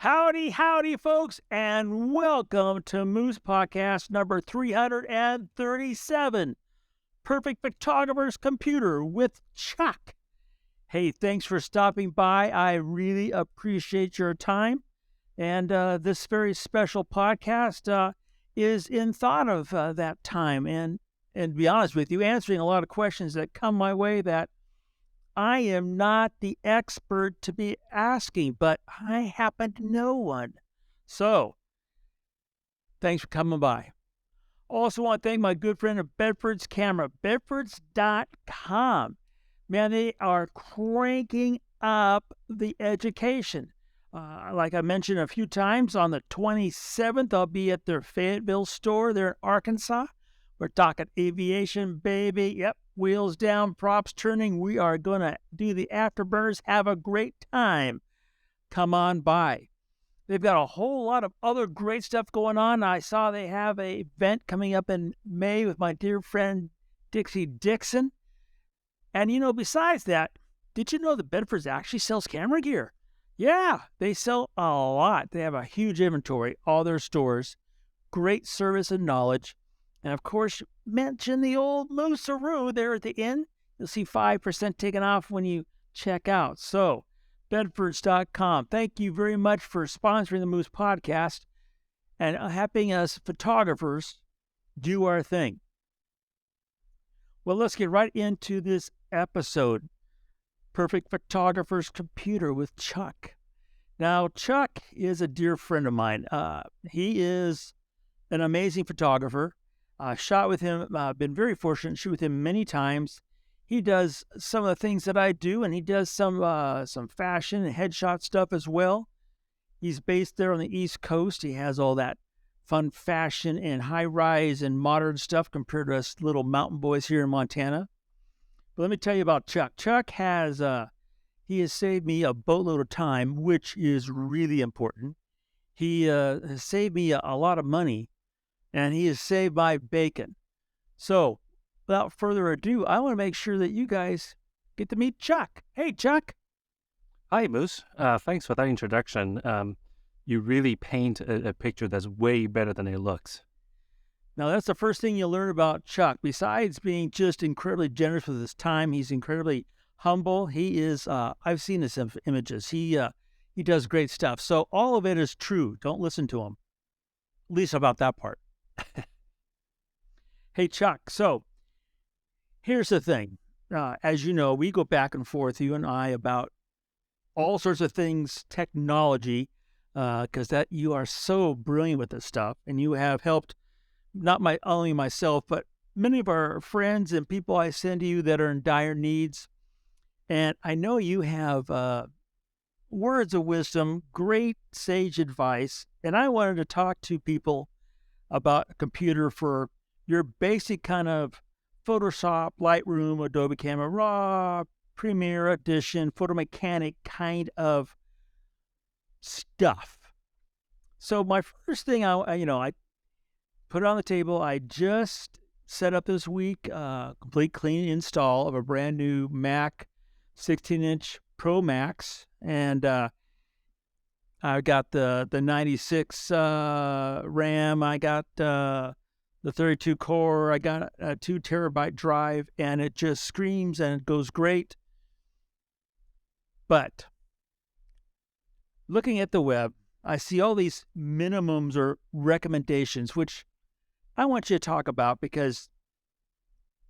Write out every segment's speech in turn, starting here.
Howdy, howdy, folks, and welcome to Moose Podcast number 337, Perfect Photographer's Computer with Chuck. Hey, thanks for stopping by. I really appreciate your time. And this very special podcast is in thought of that time. And to be honest with you, answering a lot of questions that come my way that I am not the expert to be asking, but I happen to know one. So, thanks for coming by. Also want to thank my good friend of Bedford's Camera, Bedfords.com. Man, they are cranking up the education. Like I mentioned a few times, on the 27th, I'll be at their Fayetteville store there in Arkansas. We're talking aviation, baby. Yep, wheels down, props turning. We are going to do the afterburners. Have a great time. Come on by. They've got a whole lot of other great stuff going on. I saw they have an event coming up in May with my dear friend Dixie Dixon. And, besides that, did you know that Bedford's actually sells camera gear? Yeah, they sell a lot. They have a huge inventory, all their stores, great service and knowledge. And of course, mention the old Moose-a-roo there at the end. You'll see 5% taken off when you check out. So, Bedfords.com. Thank you very much for sponsoring the Moose Podcast and helping us photographers do our thing. Well, let's get right into this episode. Perfect Photographer's Computer with Chuck. Now, Chuck is a dear friend of mine. He is an amazing photographer. Shot with him, been very fortunate to shoot with him many times. He does some of the things that I do, and he does some fashion and headshot stuff as well. He's based there on the East Coast. He has all that fun fashion and high-rise and modern stuff compared to us little mountain boys here in Montana. But let me tell you about Chuck. Chuck has saved me a boatload of time, which is really important. He has saved me a lot of money, and he has saved my bacon. So, without further ado, I want to make sure that you guys get to meet Chuck. Hey, Chuck. Hi, Moose. Thanks for that introduction. You really paint a picture that's way better than it looks. Now, that's the first thing you'll learn about Chuck. Besides being just incredibly generous with his time, he's incredibly humble. He is, I've seen his images. He does great stuff. So all of it is true. Don't listen to him. At least about that part. Hey, Chuck. So here's the thing. As you know, we go back and forth, you and I, about all sorts of things, technology, because that you are so brilliant with this stuff, and you have helped not only myself, but many of our friends and people I send to you that are in dire needs. And I know you have words of wisdom, great sage advice, and I wanted to talk to people about a computer for your basic kind of Photoshop, Lightroom, Adobe Camera Raw, Premiere, Audition, Photo Mechanic kind of stuff. So my first thing, I put it on the table. I just set up this week a complete clean install of a brand new Mac 16-inch Pro Max, and I got the 96 RAM. I got the 32 core. I got a 2 terabyte drive, and it just screams and it goes great. But looking at the web, I see all these minimums or recommendations, which I want you to talk about because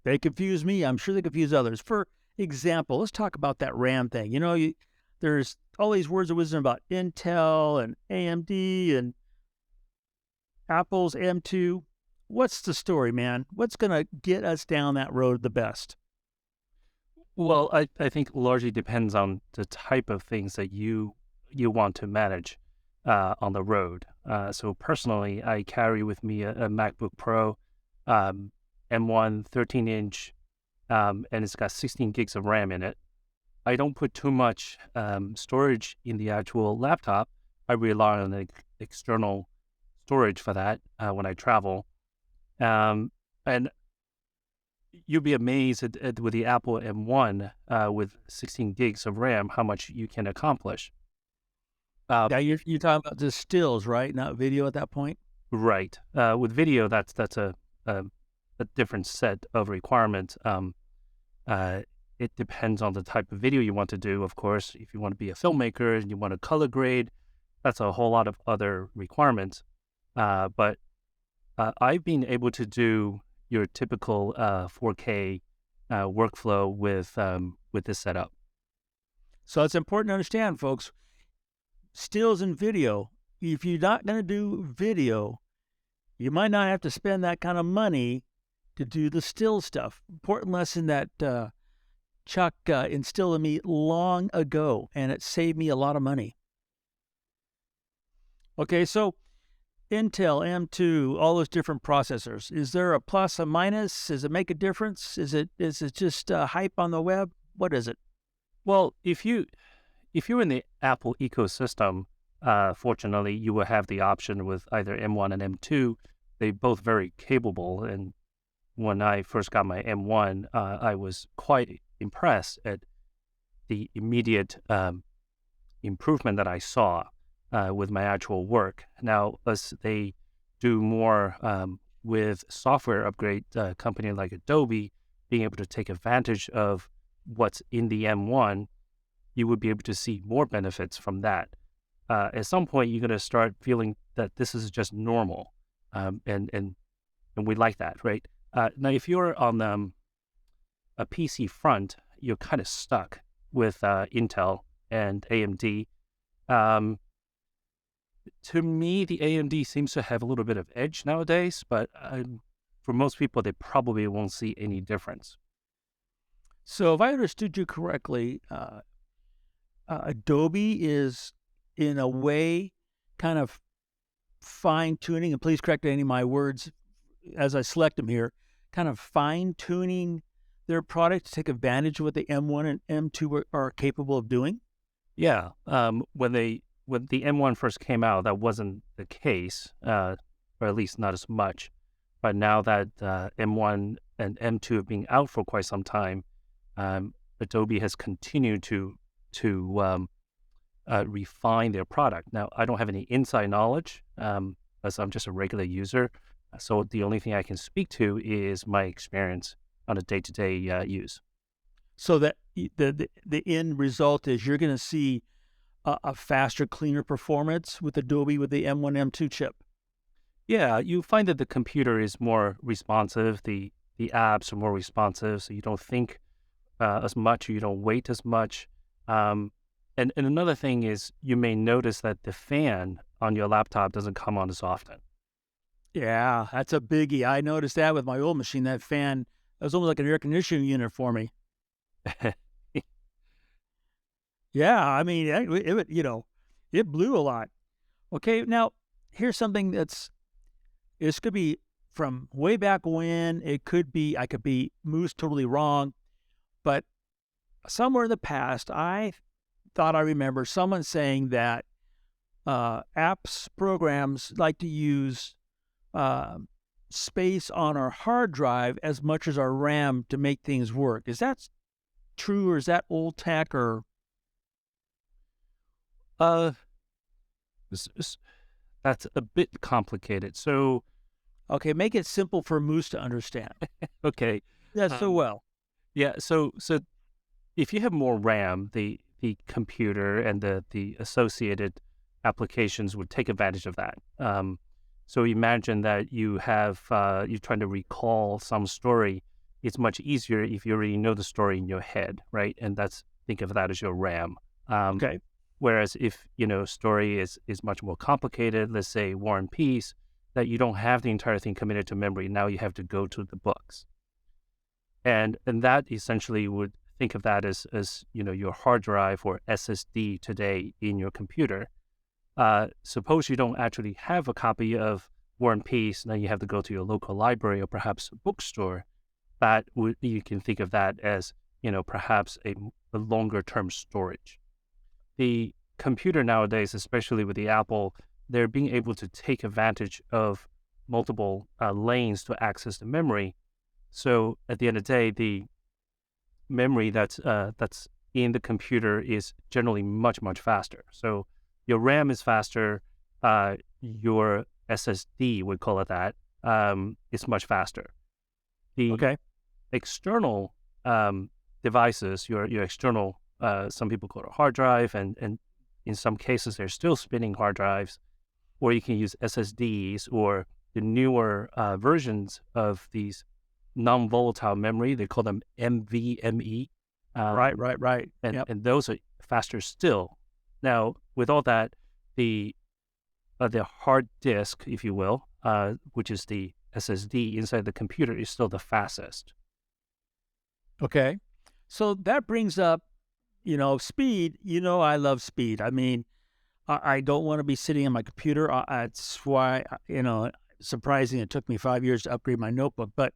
they confuse me. I'm sure they confuse others. For example, let's talk about that RAM thing. There's all these words of wisdom about Intel and AMD and Apple's M2. What's the story, man? What's going to get us down that road the best? Well, I think largely depends on the type of things that you want to manage on the road. So personally, I carry with me a MacBook Pro M1 13-inch, and it's got 16 gigs of RAM in it. I don't put too much storage in the actual laptop. I rely on the external storage for that when I travel. And you'll be amazed with the Apple M1 with 16 gigs of RAM, how much you can accomplish. Uh, Now you're talking about just stills, right? Not video at that point. right. With video, that's a a different set of requirements. Uh, it depends on the type of video you want to do. Of course, if you want to be a filmmaker and you want to color grade, that's a whole lot of other requirements. But I've been able to do your typical 4K workflow with this setup. So it's important to understand, folks. Stills and video. If you're not going to do video, you might not have to spend that kind of money to do the still stuff. Important lesson that Chuck instilled in me long ago, and it saved me a lot of money. Okay, so Intel M2, all those different processors. Is there a plus, a minus? Does it make a difference? Is it just hype on the web? What is it? Well, if you're in the Apple ecosystem, fortunately, you will have the option with either M1 and M2. They both very capable. And when I first got my M1, I was quite impressed at the immediate improvement that I saw with my actual work. Now, as they do more with software upgrade, company like Adobe being able to take advantage of what's in the M1, you would be able to see more benefits from that. At some point, you're going to start feeling that this is just normal, and we like that, right? Now, if you're on a PC front, you're kind of stuck with Intel and AMD. Um, to me, the AMD seems to have a little bit of edge nowadays, but for most people, they probably won't see any difference. So, if I understood you correctly, Adobe is, in a way, kind of fine tuning, and please correct any of my words as I select them here, kind of fine tuning their product to take advantage of what the M1 and M2 are capable of doing. Yeah, when the M1 first came out, that wasn't the case, or at least not as much. But now that M1 and M2 have been out for quite some time, Adobe has continued to refine their product. Now, I don't have any inside knowledge, as I'm just a regular user. So the only thing I can speak to is my experience on a day-to-day use. So that the end result is you're going to see a faster, cleaner performance with Adobe with the M1, M2 chip. Yeah, you find that the computer is more responsive. The apps are more responsive, so you don't think as much, or you don't wait as much. And another thing is you may notice that the fan on your laptop doesn't come on as often. Yeah, that's a biggie. I noticed that with my old machine. That fan, it was almost like an air conditioning unit for me. Yeah, I mean, it blew a lot. Okay, now here's something this could be from way back when. It could be, I could be moose totally wrong, but somewhere in the past, I thought I remember someone saying that apps, programs like to use space on our hard drive as much as our RAM to make things work. Is that true, or is that old tech, or? Uh, that's a bit complicated. So, Okay, make it simple for Moose to understand. okay, That's so um, well. yeah. So if you have more RAM, the computer and the associated applications would take advantage of that. So imagine that you're trying to recall some story. It's much easier if you already know the story in your head, right? And think of that as your RAM. Okay. Whereas if story is much more complicated, let's say War and Peace, that you don't have the entire thing committed to memory. Now you have to go to the books, and that essentially would think of that as your hard drive or SSD today in your computer. Suppose you don't actually have a copy of War and Peace, then you have to go to your local library or perhaps a bookstore. You can think of that as perhaps a longer term storage. The computer nowadays, especially with the Apple, they're being able to take advantage of multiple lanes to access the memory. So at the end of the day, the memory that's in the computer is generally much, much faster. So your RAM is faster, your SSD, we call it that, is much faster. The Okay. external devices, your external, some people call it a hard drive, and in some cases they're still spinning hard drives, or you can use SSDs or the newer versions of these non-volatile memory. They call them NVMe, Right, right, right. and Yep. and those are faster still. Now, with all that, the hard disk, if you will, which is the SSD inside the computer, is still the fastest. Okay. So that brings up, speed. I love speed. I mean, I don't want to be sitting on my computer. That's why, surprising it took me 5 years to upgrade my notebook. But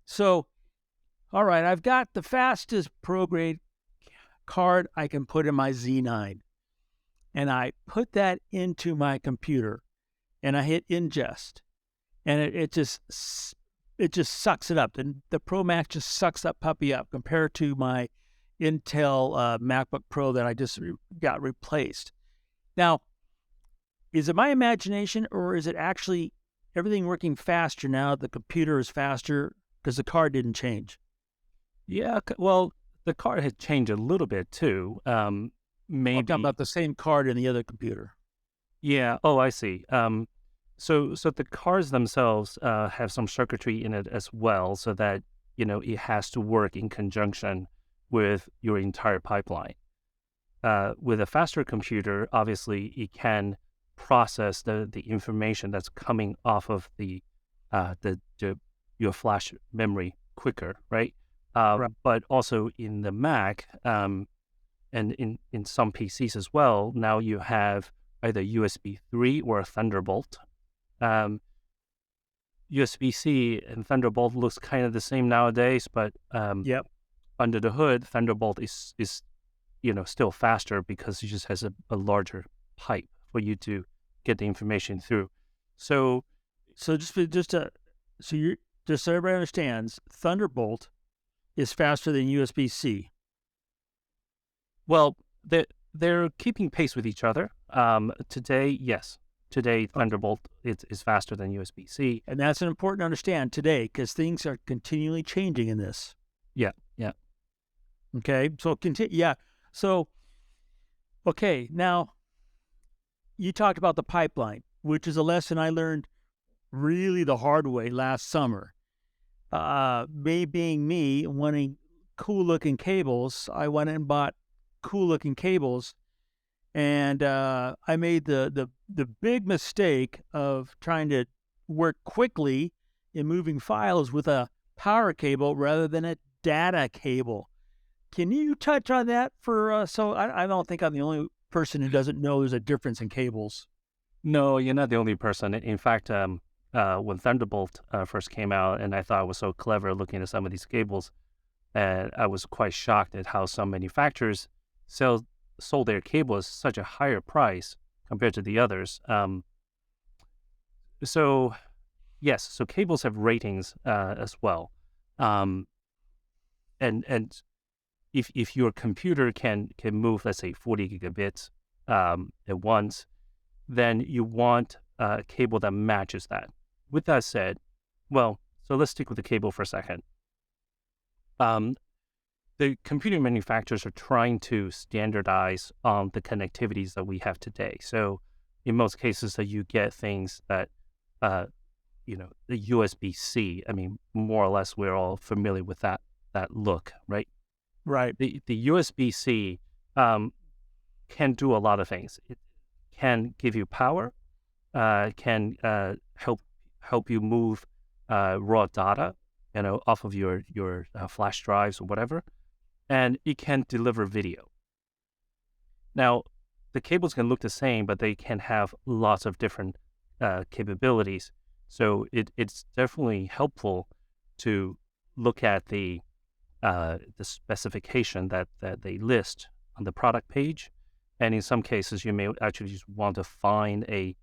so, all right, I've got the fastest pro grade card I can put in my Z9. And I put that into my computer and I hit ingest. And it just sucks it up. And the Pro Max just sucks that puppy up compared to my Intel MacBook Pro that I just got replaced. Now, is it my imagination or is it actually everything working faster now? The computer is faster because the card didn't change. Yeah, well, the card had changed a little bit too. I'm talking Maybe, about the same card in the other computer. yeah. Oh, I see. So the cards themselves have some circuitry in it as well, so that it has to work in conjunction with your entire pipeline. With a faster computer, obviously, it can process the information that's coming off of your flash memory quicker, right? Right. But also in the Mac, and in some PCs as well, now you have either USB 3 or a Thunderbolt. Um, USB-C and Thunderbolt looks kind of the same nowadays, but Yep. under the hood, Thunderbolt is still faster because it just has a larger pipe for you to get the information through. So, So just so everybody understands, Thunderbolt is faster than USB-C. well, they're keeping pace with each other. Today, yes. Today, Thunderbolt is faster than USB-C. And that's an important to understand today because things are continually changing in this. Yeah, yeah. Okay. So yeah. So okay, now you talked about the pipeline, which is a lesson I learned really the hard way last summer. Me being me, wanting cool looking cables, I went and bought cool looking cables, and I made the big mistake of trying to work quickly in moving files with a power cable rather than a data cable. Can you touch on that for so I don't think I'm the only person who doesn't know there's a difference in cables. No, you're not the only person. In fact, when Thunderbolt first came out, and I thought it was so clever looking at some of these cables, and I was quite shocked at how some manufacturers sold their cables such a higher price compared to the others. So yes, so cables have ratings as well, um, and if your computer can move, let's say 40 gigabits at once, then you want a cable that matches that. With that said, well, so let's stick with the cable for a second. The computer manufacturers are trying to standardize on the connectivities that we have today. So in most cases that you get things that, the USB-C, I mean, more or less we're all familiar with that look, right? Right. The USB-C can do a lot of things. It can give you power, can help you move raw data, off of your flash drives or whatever, and it can deliver video. Now, the cables can look the same, but they can have lots of different capabilities. So it's definitely helpful to look at the specification that they list on the product page, and in some cases you may actually just want to find a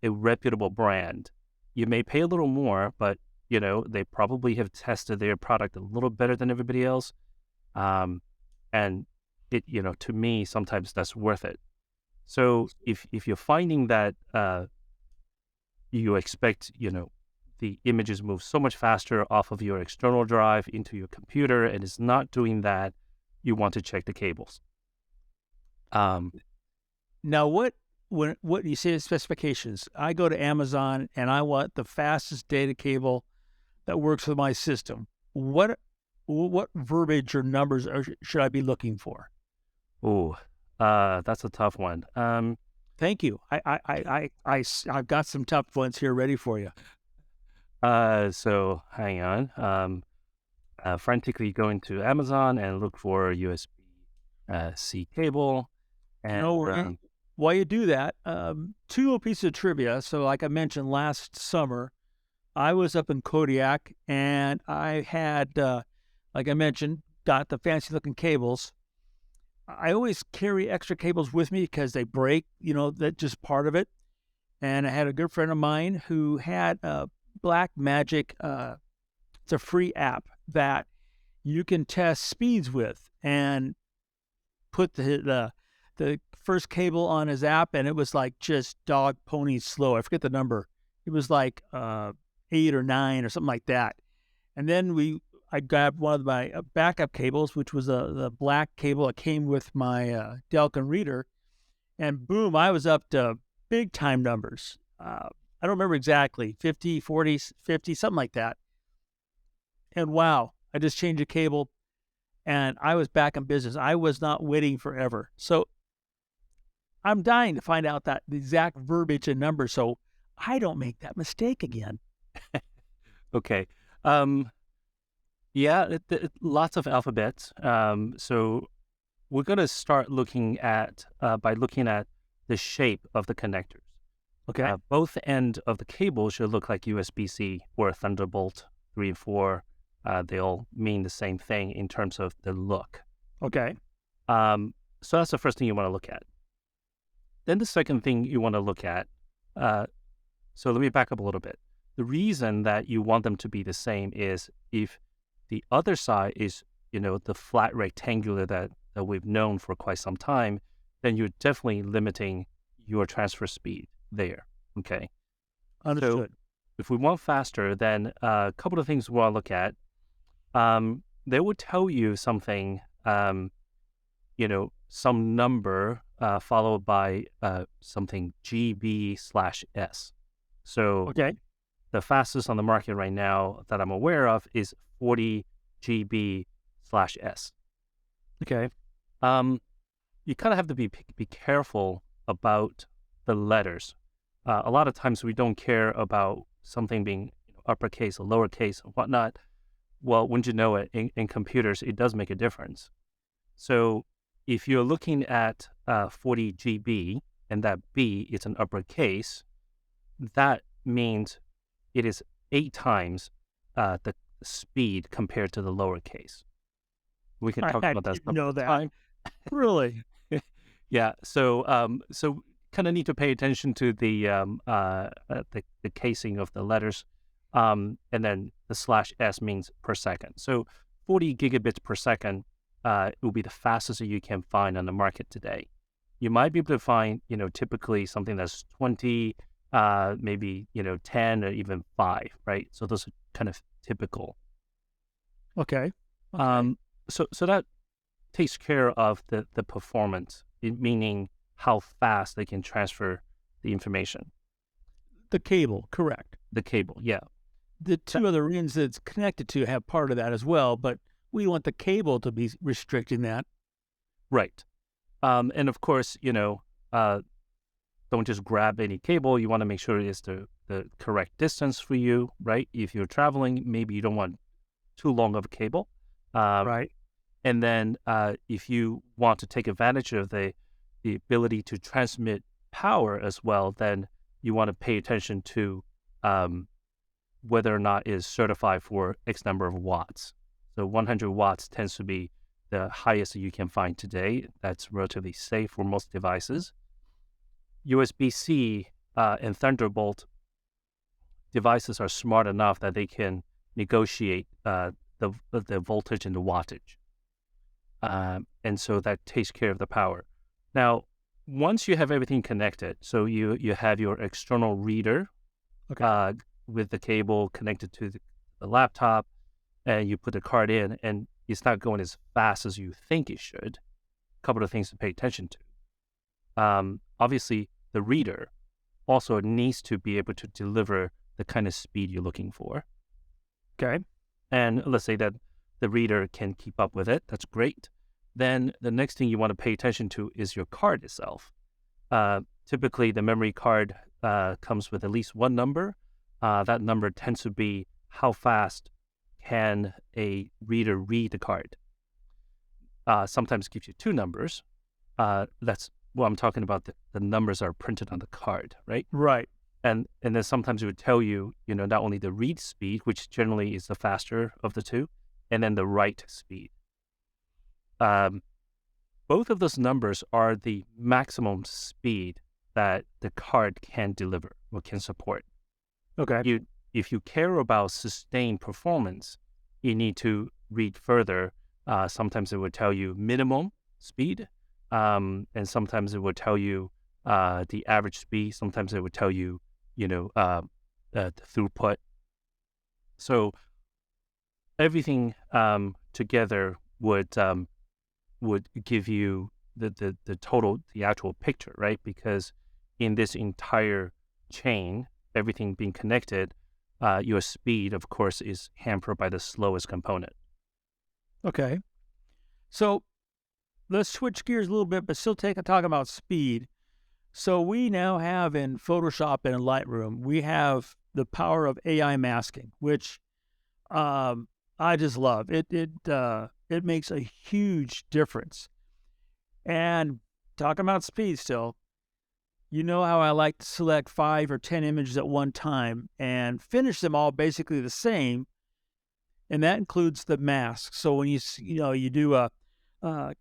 reputable brand. You may pay a little more, but they probably have tested their product a little better than everybody else, and to me, sometimes that's worth it. So if you're finding that you expect, the images move so much faster off of your external drive into your computer, and it's not doing that, you want to check the cables. Now, what you say the specifications? I go to Amazon and I want the fastest data cable that works with my system. What verbiage or numbers should I be looking for? Oh, that's a tough one. Thank you. I've got some tough ones here ready for you. So hang on. Frantically go into Amazon and look for USB-C cable. And while you do that, two little pieces of trivia. So, like I mentioned last summer, I was up in Kodiak and I had, like I mentioned, got the fancy looking cables. I always carry extra cables with me because they break, that's just part of it. And I had a good friend of mine who had a Black Magic. It's a free app that you can test speeds with, and put the first cable on his app, and it was like just dog pony slow. I forget the number. It was like 8 or 9 or something like that. And then I grabbed one of my backup cables, which was the black cable that came with my Delkin reader, and boom, I was up to big time numbers. I don't remember exactly, 50, 40, 50, something like that. And wow, I just changed a cable and I was back in business. I was not waiting forever. So I'm dying to find out the exact verbiage and numbers so I don't make that mistake again. Okay. Yeah, lots of alphabets. So we're going to start looking at by looking at the shape of the connectors. Okay. Both end of the cable should look like USB-C or Thunderbolt 3 and 4. They all mean the same thing in terms of the look. Okay. So that's the first thing you want to look at. Then the second thing you want to look at, so let me back up a little bit. The reason that you want them to be the same is if the other side is, the flat rectangular that we've known for quite some time, then you're definitely limiting your transfer speed there. Okay. Understood. So if we want faster, then a couple of things we want to look at. They would tell you something, some number followed by something GB/S. So okay. The fastest on the market right now that I'm aware of is 40 GB/S. Okay. You kind of have to be careful about the letters. A lot of times we don't care about something being uppercase or lowercase or whatnot. Well, wouldn't you know it, in computers, it does make a difference. So if you're looking at 40 GB and that B is an uppercase, that means it is 8 times the speed compared to the lowercase. We can talk about that some time. Really? Yeah. So kind of need to pay attention to the casing of the letters, and then the /S means per second. So 40 gigabits per second will be the fastest that you can find on the market today. You might be able to find, typically something that's 20, maybe 10 or even 5, right? So those are kind of typical. Okay. So that takes care of the performance, meaning how fast they can transfer the information. The cable, correct. The cable, yeah. The two other RINs that it's connected to have part of that as well, but we want the cable to be restricting that. Right. And of course, don't just grab any cable. You want to make sure it's the correct distance for you, right? If you're traveling, maybe you don't want too long of a cable. Right. And then if you want to take advantage of the ability to transmit power as well, then you want to pay attention to whether or not it is certified for X number of watts. So 100 watts tends to be the highest that you can find today. That's relatively safe for most devices. USB-C and Thunderbolt devices are smart enough that they can negotiate the voltage and the wattage. And so that takes care of the power. Now, once you have everything connected, so you have your external reader Okay. with the cable connected to the laptop, and you put the card in, and it's not going as fast as you think it should. A couple of things to pay attention to. Obviously, the reader also needs to be able to deliver the kind of speed you're looking for. Okay. And let's say that the reader can keep up with it. That's great. Then the next thing you want to pay attention to is your card itself. Typically, the memory card comes with at least one number. That number tends to be how fast can a reader read the card. Sometimes it gives you two numbers. That's what I'm talking about. The numbers are printed on the card, right? Right. And then sometimes it would tell you, not only the read speed, which generally is the faster of the two, and then the write speed. Both of those numbers are the maximum speed that the card can deliver or can support. Okay. If you care about sustained performance, you need to read further. Sometimes it would tell you minimum speed, and sometimes it would tell you the average speed. Sometimes it would tell you, the throughput. So everything together would give you the total, the actual picture, right? Because in this entire chain, everything being connected, your speed, of course, is hampered by the slowest component. Okay. So let's switch gears a little bit, but still talk about speed. So we now have in Photoshop and in Lightroom, we have the power of AI masking, which I just love. It makes a huge difference. And talking about speed still, you know how I like to select 5 or 10 images at one time and finish them all basically the same, and that includes the mask. So when you do a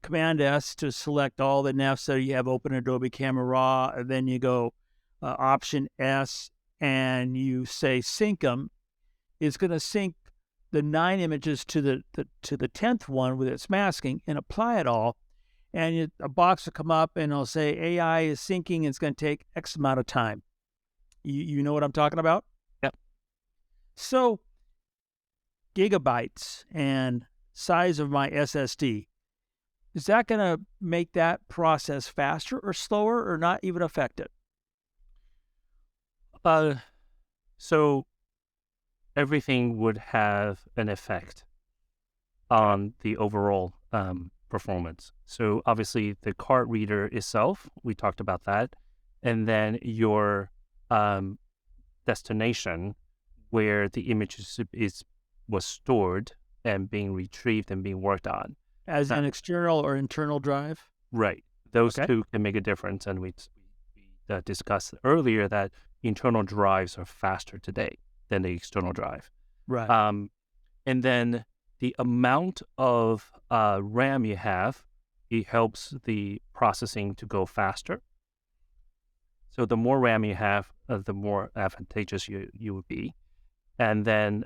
Command S to select all the nefs that you have open Adobe Camera Raw, and then you go Option S and you say sync them, it's going to sync the 9 images to the 10th one with its masking and apply it all. And a box will come up and it'll say AI is syncing. It's going to take X amount of time. You know what I'm talking about? Yep. So gigabytes and size of my SSD, is that going to make that process faster or slower or not even affect it? So everything would have an effect on the overall performance. So obviously the card reader itself, we talked about that, and then your destination where the image was stored and being retrieved and being worked on. As an external or internal drive? Right. Those Okay. two can make a difference, and we discussed earlier that internal drives are faster today than the external drive. Right. And then the amount of RAM you have, it helps the processing to go faster. So the more RAM you have, the more advantageous you would be. And then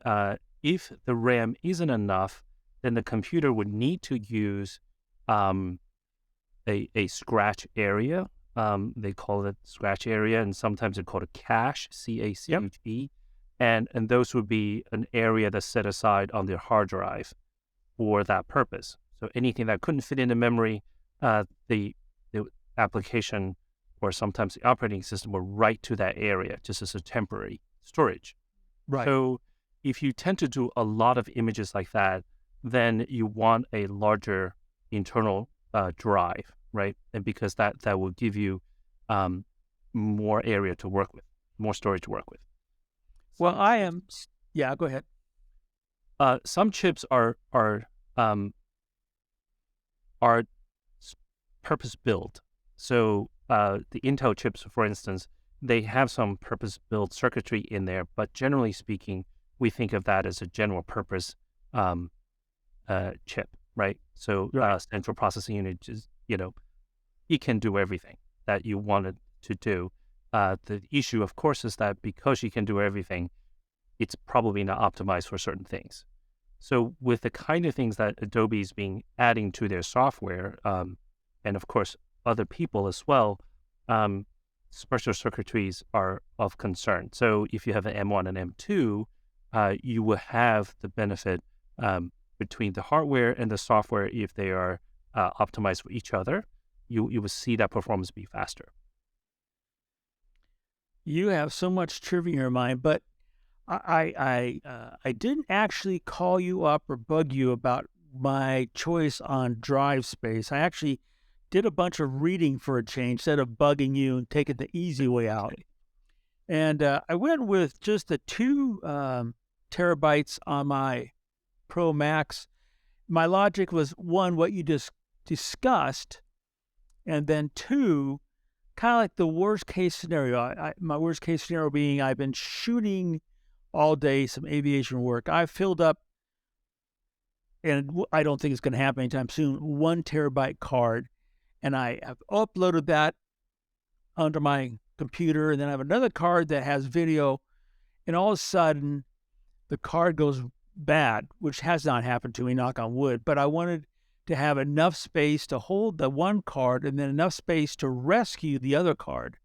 if the RAM isn't enough, then the computer would need to use a scratch area. They call it scratch area, and sometimes they call it cache, C-A-C-H-E. And those would be an area that's set aside on their hard drive for that purpose. So anything that couldn't fit into memory, the application or sometimes the operating system will write to that area just as a temporary storage. Right. So if you tend to do a lot of images like that, then you want a larger internal drive, right? And because that will give you more area to work with, more storage to work with. Well, yeah, go ahead. Some chips are purpose built. So the Intel chips, for instance, they have some purpose built circuitry in there, but generally speaking, we think of that as a general purpose chip, right? So central processing unit is, it can do everything that you wanted to do. The issue, of course, is that because you can do everything, it's probably not optimized for certain things. So with the kind of things that Adobe's being adding to their software, and of course other people as well, um, special circuitries are of concern. So if you have an M1 and M2, you will have the benefit between the hardware and the software if they are optimized for each other. You will see that performance be faster. You have so much trivia in your mind, but I didn't actually call you up or bug you about my choice on drive space. I actually did a bunch of reading for a change instead of bugging you and taking the easy way out. Okay. And I went with just the 2 terabytes on my Pro Max. My logic was one, what you just discussed, and then two, kind of like the worst case scenario. My worst case scenario being I've been shooting all day, some aviation work. I filled up, and I don't think it's going to happen anytime soon, 1 terabyte card, and I have uploaded that onto my computer, and then I have another card that has video, and all of a sudden the card goes bad, which has not happened to me, knock on wood, but I wanted to have enough space to hold the one card and then enough space to rescue the other card.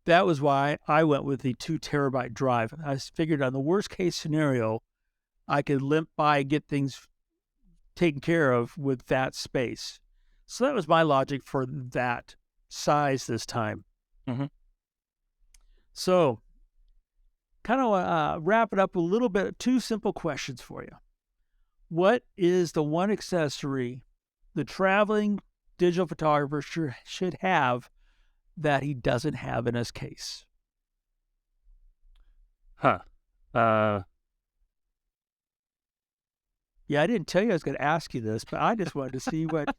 That was why I went with the 2 terabyte drive. I figured on the worst case scenario, I could limp by and get things taken care of with that space. So that was my logic for that size this time. Mm-hmm. So, kind of wrap it up a little bit. 2 simple questions for you. What is the one accessory the traveling digital photographer should have that he doesn't have in his case? Huh. Uh, Yeah, I didn't tell you I was going to ask you this, but I just wanted to see what,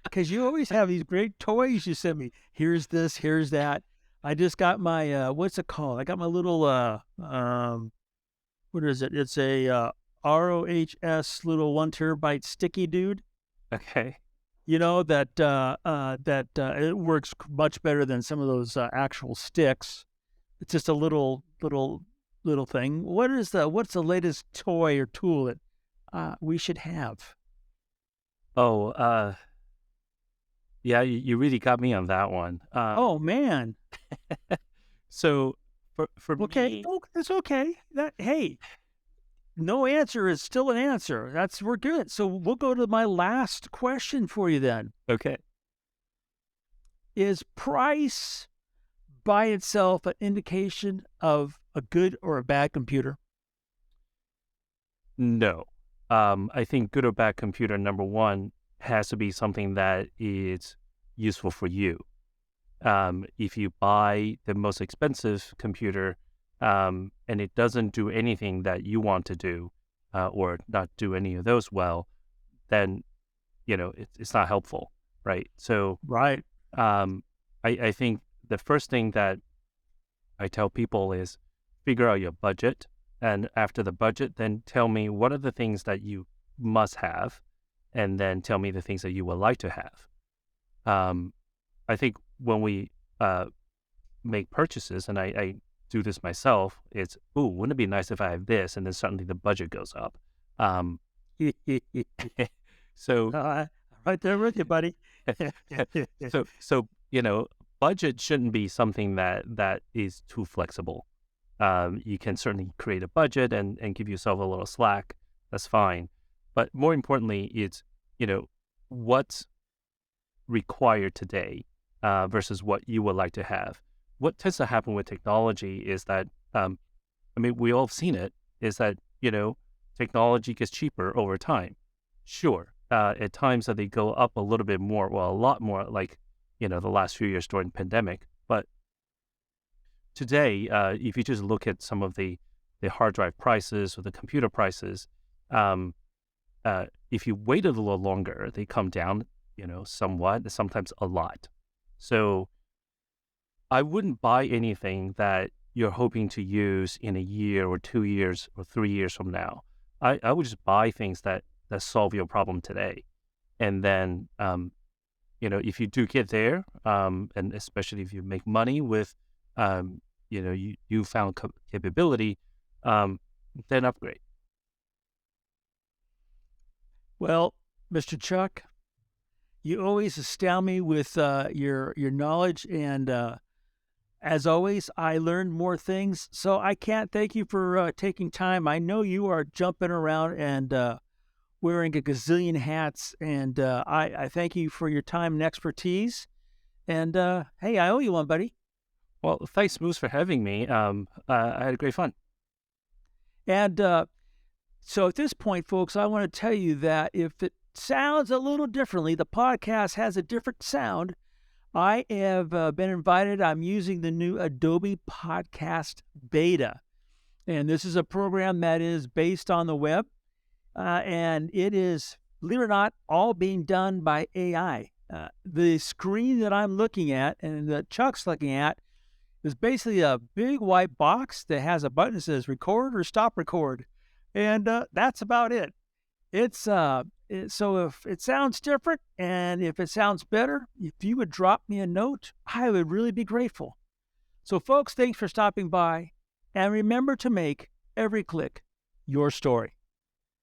because you always have these great toys you send me. Here's this, here's that. I just got my, what's it called? I got my little, what is it? It's a ROHS little 1 terabyte sticky dude. okay. You know that it works much better than some of those actual sticks. It's just a little thing. What's the latest toy or tool that we should have? Oh, yeah, you really got me on that one. Oh man. So for Okay. me, Oh, it's okay. Hey, no answer is still an answer. We're good. So we'll go to my last question for you then. okay. Is price by itself an indication of a good or a bad computer? No. I think good or bad computer, number one, has to be something that is useful for you. If you buy the most expensive computer and it doesn't do anything that you want to do or not do any of those well, then, it's not helpful, right? So Right. I think the first thing that I tell people is figure out your budget. And after the budget, then tell me what are the things that you must have, and then tell me the things that you would like to have. I think when we make purchases, and I do this myself, it's, ooh, wouldn't it be nice if I have this? And then suddenly the budget goes up. Um, so, Right there with you, buddy. so budget shouldn't be something that is too flexible. You can certainly create a budget and give yourself a little slack. That's fine. But more importantly, it's, what's required today versus what you would like to have. What tends to happen with technology is that, we all have seen it, is that, technology gets cheaper over time. Sure. At times that they go up a little bit more, well, a lot more, like, the last few years during the pandemic. But today, if you just look at some of the hard drive prices or the computer prices, if you wait a little longer, they come down, somewhat, sometimes a lot. So I wouldn't buy anything that you're hoping to use in a year or 2 years or 3 years from now. I would just buy things that solve your problem today. And then, if you do get there, and especially if you make money with, you found capability, then upgrade. Well, Mr. Chuck, you always astound me with your knowledge, and as always, I learned more things. So I can't thank you for taking time. I know you are jumping around and wearing a gazillion hats, and I thank you for your time and expertise. And hey, I owe you one, buddy. Well, thanks, Moose, for having me. I had great fun. And so at this point, folks, I want to tell you that if it sounds a little differently, the podcast has a different sound. I have been invited. I'm using the new Adobe Podcast Beta. And this is a program that is based on the web. And it is, believe it or not, all being done by AI. The screen that I'm looking at and that Chuck's looking at is basically a big white box that has a button that says record or stop record. And that's about it. So if it sounds different and if it sounds better, if you would drop me a note, I would really be grateful. So folks, thanks for stopping by, and remember to make every click your story.